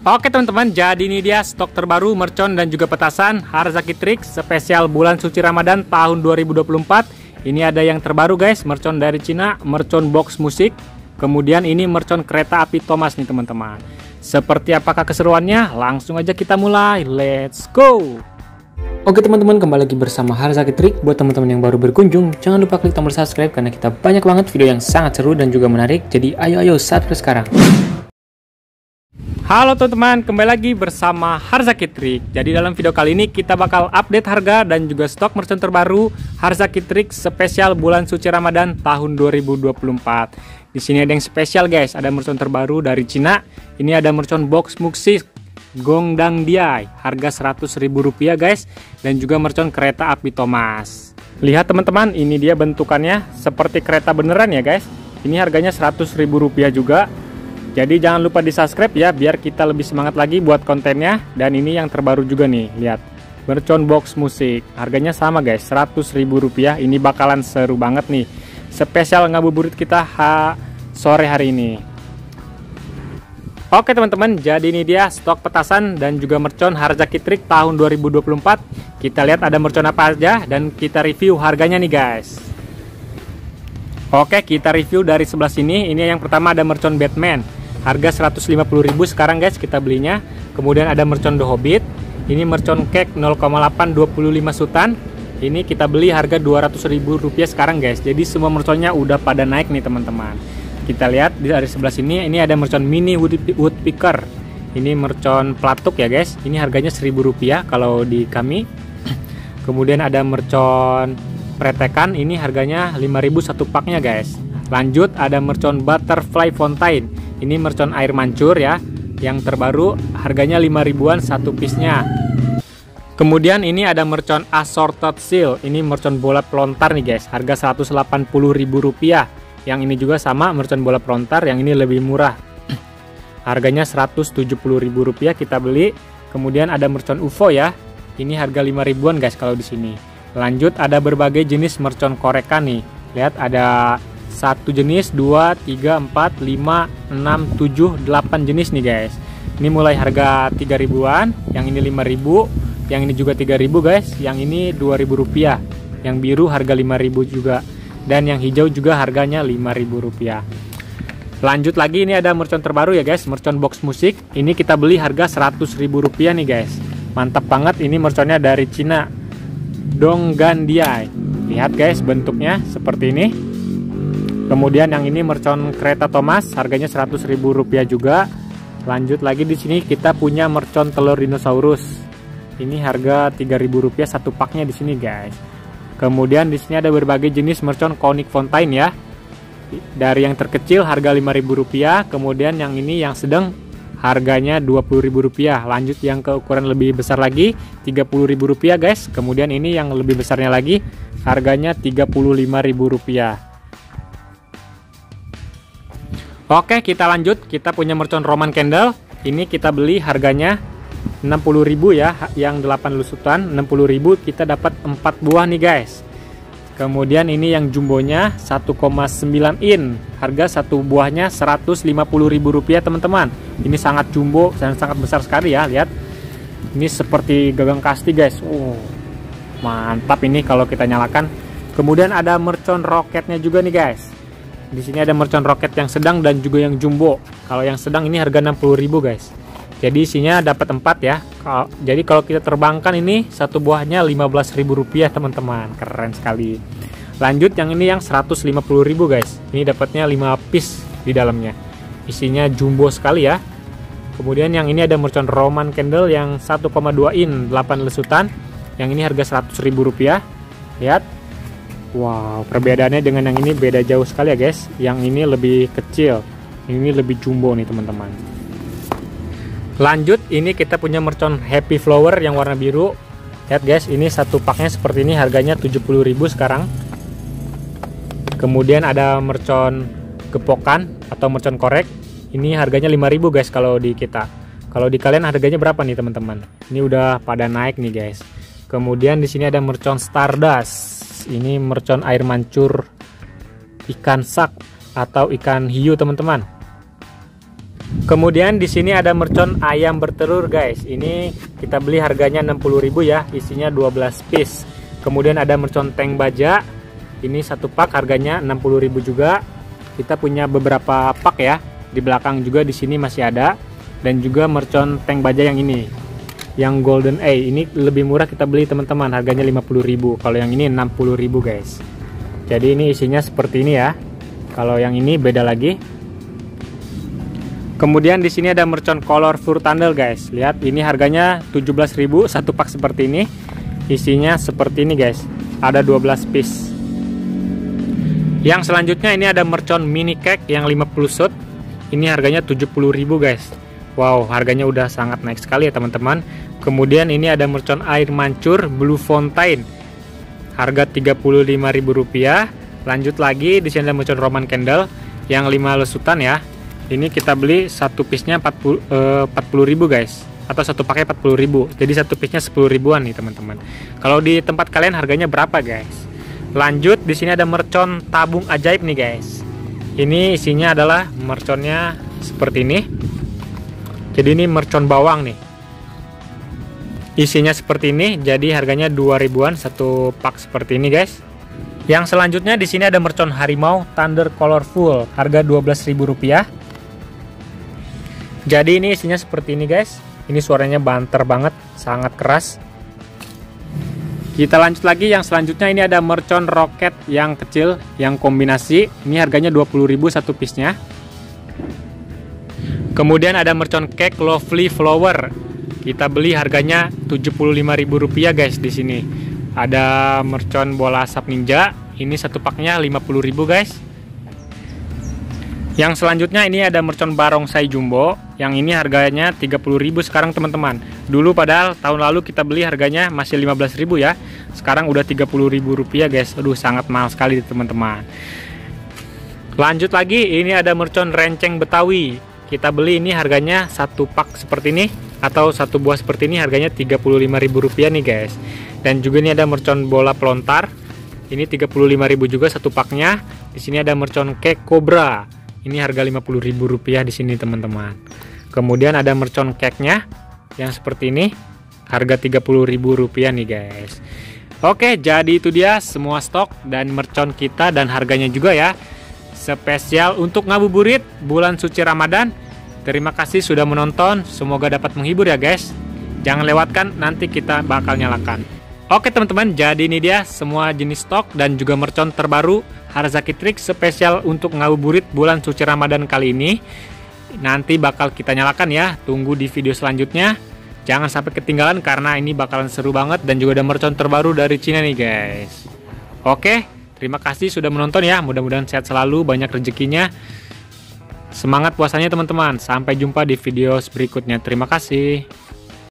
Oke teman-teman, jadi ini dia stok terbaru mercon dan juga petasan Harzaki Tricks spesial bulan suci Ramadan tahun 2024. Ini ada yang terbaru guys, mercon dari Cina, mercon box musik. Kemudian ini mercon kereta api Thomas nih teman-teman. Seperti apakah keseruannya? Langsung aja kita mulai, let's go! Oke teman-teman, kembali lagi bersama Harzaki Tricks. Buat teman-teman yang baru berkunjung, jangan lupa klik tombol subscribe karena kita banyak banget video yang sangat seru dan juga menarik. Jadi ayo subscribe sekarang. Halo teman-teman, kembali lagi bersama Harzaki Tricks. Jadi dalam video kali ini kita bakal update harga dan juga stok mercon terbaru Harzaki Tricks spesial bulan suci Ramadan tahun 2024. Di sini ada yang spesial guys, ada mercon terbaru dari Cina. Ini ada mercon box musik Gongdang Diai, harga Rp100.000 guys, dan juga mercon kereta api Thomas. Lihat teman-teman, ini dia bentukannya seperti kereta beneran ya guys. Ini harganya Rp100.000 juga. Jadi jangan lupa di subscribe ya, biar kita lebih semangat lagi buat kontennya. Dan ini yang terbaru juga nih, lihat, mercon box musik, harganya sama guys, Rp100.000. Ini bakalan seru banget nih, spesial ngabuburit kita sore hari ini. Oke teman-teman, jadi ini dia stok petasan dan juga mercon Harzaki Tricks tahun 2024. Kita lihat ada mercon apa aja dan kita review harganya nih guys. Oke, kita review dari sebelah sini. Ini yang pertama ada mercon Batman, harga Rp150.000 sekarang guys kita belinya. Kemudian ada mercon The Hobbit, ini mercon cake 0,825 Sultan. Ini kita beli harga Rp200.000 sekarang guys. Jadi semua merconnya udah pada naik nih teman-teman. Kita lihat dari sebelah sini, ini ada mercon mini woodpecker. Ini mercon pelatuk ya guys. Ini harganya Rp1.000 kalau di kami. Kemudian ada mercon pretekan, ini harganya Rp5.000 satu paknya guys. Lanjut ada mercon butterfly fountain. Ini mercon air mancur ya, yang terbaru harganya Rp5.000-an satu piece-nya. Kemudian ini ada mercon assorted seal. Ini mercon bola pelontar nih guys, harga Rp180.000. Yang ini juga sama, mercon bola pelontar, yang ini lebih murah. Harganya Rp170.000 kita beli. Kemudian ada mercon UFO ya. Ini harga Rp5.000-an guys kalau di sini. Lanjut ada berbagai jenis mercon korekan nih. Lihat ada 1 jenis, 2, 3, 4, 5, 6, 7, 8 jenis nih guys. Ini mulai harga Rp3.000-an, yang ini Rp5.000, yang ini juga Rp3.000 guys, yang ini Rp2.000. Yang biru harga Rp5.000 juga. Dan yang hijau juga harganya Rp5.000. Lanjut lagi, ini ada mercon terbaru ya guys, mercon box musik. Ini kita beli harga Rp100.000 nih guys. Mantap banget, ini merconnya dari Cina, Gongdang Diai. Lihat guys bentuknya seperti ini. Kemudian yang ini mercon kereta Thomas, harganya Rp100.000 juga. Lanjut lagi di sini kita punya mercon telur dinosaurus. Ini harga Rp3.000 satu paknya di sini guys. Kemudian di sini ada berbagai jenis mercon conic fountain ya. Dari yang terkecil harga Rp5.000, kemudian yang ini yang sedang harganya Rp20.000. Lanjut yang ke ukuran lebih besar lagi Rp30.000 guys. Kemudian ini yang lebih besarnya lagi harganya Rp35.000. Oke, kita lanjut. Kita punya mercon Roman candle. Ini kita beli harganya Rp60.000 ya, yang 8 lusutan Rp60.000. Kita dapat 4 buah nih guys. Kemudian ini yang jumbonya 1,9 in, harga satu buahnya Rp150.000 teman-teman. Ini sangat jumbo dan sangat besar sekali ya, lihat. Ini seperti gagang kasti guys. Mantap ini kalau kita nyalakan. Kemudian ada mercon roketnya juga nih guys. Di sini ada mercon roket yang sedang dan juga yang jumbo. Kalau yang sedang ini harga Rp60.000 guys. Jadi isinya dapat 4 ya. Jadi kalau kita terbangkan ini satu buahnya Rp15.000 teman-teman. Keren sekali. Lanjut yang ini yang Rp150.000 guys. Ini dapatnya 5 piece di dalamnya. Isinya jumbo sekali ya. Kemudian yang ini ada mercon Roman candle yang 1,2 in 8 lesutan. Yang ini harga Rp100.000. Lihat. Wow, perbedaannya dengan yang ini beda jauh sekali ya guys. Yang ini lebih kecil, ini lebih jumbo nih teman-teman. Lanjut, ini kita punya mercon happy flower yang warna biru. Lihat guys, ini satu paknya seperti ini, harganya Rp70.000 sekarang. Kemudian ada mercon gepokan atau mercon korek. Ini harganya Rp5.000 guys kalau di kita. Kalau di kalian harganya berapa nih teman-teman? Ini udah pada naik nih guys. Kemudian di sini ada mercon stardust. Ini mercon air mancur ikan sak atau ikan hiu teman-teman. Kemudian di sini ada mercon ayam bertelur guys. Ini kita beli harganya 60.000 ya, isinya 12 piece. Kemudian ada mercon tank baja. Ini satu pak harganya 60.000 juga. Kita punya beberapa pak ya. Di belakang juga di sini masih ada. Dan juga mercon tank baja yang ini. Yang golden A ini lebih murah kita beli teman-teman, harganya 50.000. Kalau yang ini 60.000 guys. Jadi ini isinya seperti ini ya. Kalau yang ini beda lagi. Kemudian di sini ada mercon colorful thunder guys. Lihat ini harganya 17.000 satu pak seperti ini. Isinya seperti ini guys. Ada 12 piece. Yang selanjutnya ini ada mercon mini cake yang 50 shot. Ini harganya 70.000 guys. Wow, harganya udah sangat naik sekali ya teman-teman. Kemudian ini ada mercon air mancur blue fountain. Harga Rp35.000. Lanjut lagi di sini ada mercon roman candle yang 5 lesutan ya. Ini kita beli satu piece-nya 40.000 guys, atau satu pakai 40.000. Jadi satu piece-nya 10.000-an nih teman-teman. Kalau di tempat kalian harganya berapa guys? Lanjut di sini ada mercon tabung ajaib nih guys. Ini isinya adalah merconnya seperti ini. Jadi ini mercon bawang nih. Isinya seperti ini, jadi harganya 2.000-an satu pak seperti ini guys. Yang selanjutnya di sini ada mercon harimau thunder colorful, harga Rp12.000. Jadi ini isinya seperti ini guys. Ini suaranya banter banget, sangat keras. Kita lanjut lagi, yang selanjutnya ini ada mercon roket yang kecil, yang kombinasi. Ini harganya 20.000 satu piece-nya. Kemudian ada mercon cake lovely flower. Kita beli harganya Rp75.000 guys di sini. Ada mercon bola asap ninja. Ini satu paknya 50.000 guys. Yang selanjutnya ini ada mercon barongsai jumbo. Yang ini harganya 30.000 sekarang teman-teman. Dulu padahal tahun lalu kita beli harganya masih 15.000 ya. Sekarang udah Rp30.000 guys. Aduh, sangat mahal sekali teman-teman. Lanjut lagi, ini ada mercon renceng betawi. Kita beli ini harganya satu pak seperti ini, atau satu buah seperti ini harganya Rp35.000 nih guys. Dan juga ini ada mercon bola pelontar. Ini 35.000 juga satu paknya. Di sini ada mercon cake cobra. Ini harga Rp50.000 di sini teman-teman. Kemudian ada mercon cake-nya yang seperti ini, harga Rp30.000 nih guys. Oke, jadi itu dia semua stok dan mercon kita dan harganya juga ya. Spesial untuk ngabuburit bulan suci Ramadan. Terima kasih sudah menonton. Semoga dapat menghibur ya guys. Jangan lewatkan, nanti kita bakal nyalakan. Oke teman-teman, jadi ini dia semua jenis stok dan juga mercon terbaru Harzaki Trik spesial untuk ngabuburit bulan suci Ramadan kali ini. Nanti bakal kita nyalakan ya, tunggu di video selanjutnya. Jangan sampai ketinggalan karena ini bakalan seru banget dan juga ada mercon terbaru dari Cina nih guys. Oke, terima kasih sudah menonton ya, mudah-mudahan sehat selalu, banyak rezekinya. Semangat puasanya teman-teman, sampai jumpa di video berikutnya. Terima kasih.